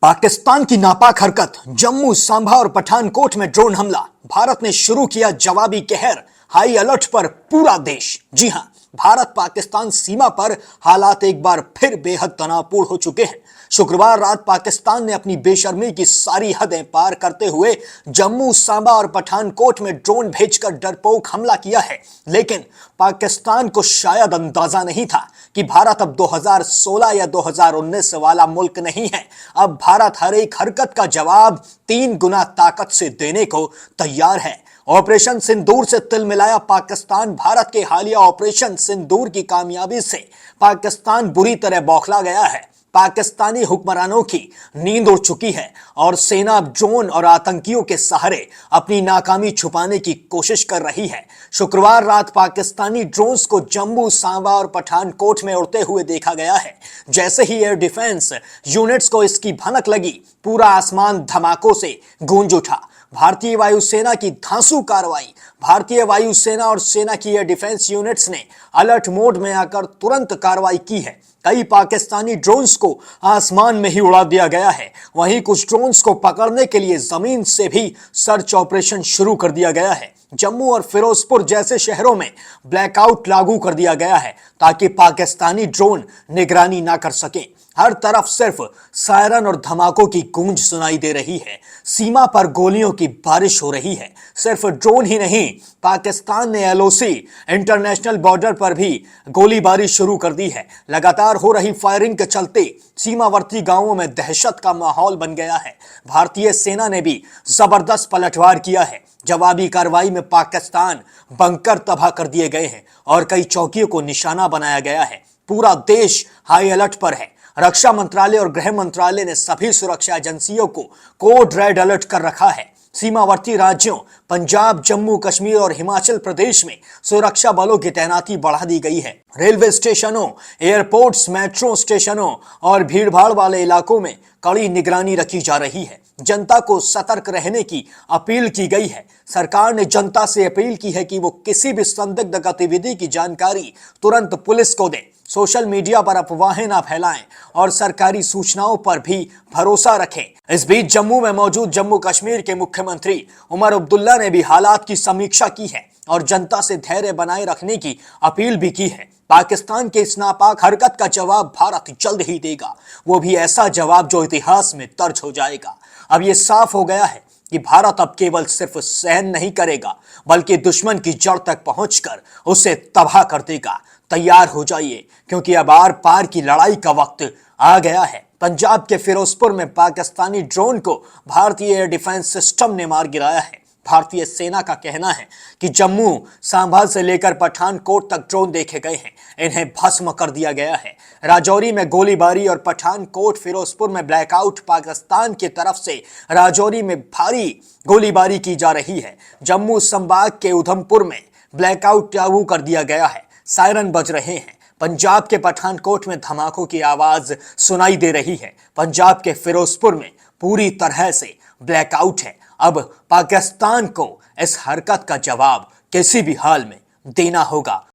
पाकिस्तान की नापाक हरकत, जम्मू, सांबा और पठानकोट में ड्रोन हमला। भारत ने शुरू किया जवाबी कहर, हाई अलर्ट पर पूरा देश। जी हां, भारत पाकिस्तान सीमा पर हालात एक बार फिर बेहद तनावपूर्ण हो चुके हैं। शुक्रवार रात पाकिस्तान ने अपनी बेशर्मी की सारी हदें पार करते हुए जम्मू, सांबा और पठानकोट में ड्रोन भेजकर डरपोक हमला किया है। लेकिन पाकिस्तान को शायद अंदाजा नहीं था कि भारत अब 2016 या 2019 वाला मुल्क नहीं है। अब भारत हर एक हरकत का जवाब 3 गुना ताकत से देने को तैयार है। ऑपरेशन सिंदूर से तिल मिलाया पाकिस्तान। भारत के हालिया ऑपरेशन सिंदूर की कामयाबी से पाकिस्तान बुरी तरह बौखला गया है। पाकिस्तानी हुक्मरानों की नींद उड़ चुकी है और सेना अब ड्रोन और आतंकियों के सहारे अपनी नाकामी छुपाने की कोशिश कर रही है। शुक्रवार रात पाकिस्तानी ड्रोन्स को जम्मू, सांबा और पठानकोट में उड़ते हुए देखा गया है। जैसे ही एयर डिफेंस यूनिट्स को इसकी भनक लगी, पूरा आसमान धमाकों से गूंज उठा। भारतीय वायुसेना की धांसू कार्रवाई। भारतीय वायुसेना और सेना की एयर डिफेंस यूनिट्स ने अलर्ट मोड में आकर तुरंत कार्रवाई की है। कई पाकिस्तानी ड्रोन्स को आसमान में ही उड़ा दिया गया है। वहीं कुछ ड्रोन्स को पकड़ने के लिए जमीन से भी सर्च ऑपरेशन शुरू कर दिया गया है। जम्मू और फिरोजपुर जैसे शहरों में ब्लैकआउट लागू कर दिया गया है ताकि पाकिस्तानी ड्रोन निगरानी ना कर सकें। हर तरफ सिर्फ सायरन और धमाकों की गूंज सुनाई दे रही है। सीमा पर गोलियों की बारिश हो रही है। सिर्फ ड्रोन ही नहीं, पाकिस्तान ने एलओसी इंटरनेशनल बॉर्डर पर भी गोलीबारी शुरू कर दी है। लगातार हो रही फायरिंग के चलते सीमावर्ती गांवों में दहशत का माहौल बन गया है। भारतीय सेना ने भी जबरदस्त पलटवार किया है। जवाबी कार्रवाई में पाकिस्तान बंकर तबाह कर दिए गए हैं और कई चौकियों को निशाना बनाया गया है। पूरा देश हाई अलर्ट पर है। रक्षा मंत्रालय और गृह मंत्रालय ने सभी सुरक्षा एजेंसियों को कोड रेड अलर्ट कर रखा है। सीमावर्ती राज्यों पंजाब, जम्मू कश्मीर और हिमाचल प्रदेश में सुरक्षा बलों की तैनाती बढ़ा दी गई है। रेलवे स्टेशनों, एयरपोर्ट्स, मेट्रो स्टेशनों और भीड़भाड़ वाले इलाकों में कड़ी निगरानी रखी जा रही है। जनता को सतर्क रहने की अपील की गई है। सरकार ने जनता से अपील की है कि वो किसी भी संदिग्ध गतिविधि की जानकारी तुरंत पुलिस को दें, सोशल मीडिया पर अफवाहें ना फैलाएं और सरकारी सूचनाओं पर भी भरोसा रखें। इस बीच जम्मू में मौजूद जम्मू कश्मीर के मुख्यमंत्री उमर अब्दुल्ला ने भी हालात की समीक्षा की है और जनता से धैर्य बनाए रखने की अपील भी की है। पाकिस्तान के इस नापाक हरकत का जवाब भारत जल्द ही देगा, वो भी ऐसा जवाब जो इतिहास में दर्ज हो जाएगा। अब ये साफ हो गया है कि भारत अब केवल सिर्फ सहन नहीं करेगा बल्कि दुश्मन की जड़ तक पहुंचकर उसे तबाह कर देगा। तैयार हो जाइए, क्योंकि अब आर पार की लड़ाई का वक्त आ गया है। पंजाब के फिरोजपुर में पाकिस्तानी ड्रोन को भारतीय एयर डिफेंस सिस्टम ने मार गिराया है। भारतीय सेना का कहना है कि जम्मू, सांभा से लेकर पठानकोट तक ड्रोन देखे गए हैं, इन्हें भस्म कर दिया गया है। राजौरी में गोलीबारी और पठानकोट, फिरोजपुर में ब्लैकआउट। पाकिस्तान की तरफ से राजौरी में भारी गोलीबारी की जा रही है। जम्मू संभाग के उधमपुर में ब्लैकआउट लागू कर दिया गया है। सायरन बज रहे हैं। पंजाब के पठानकोट में धमाकों की आवाज सुनाई दे रही है। पंजाब के फिरोजपुर में पूरी तरह से ब्लैकआउट है। अब पाकिस्तान को इस हरकत का जवाब किसी भी हाल में देना होगा।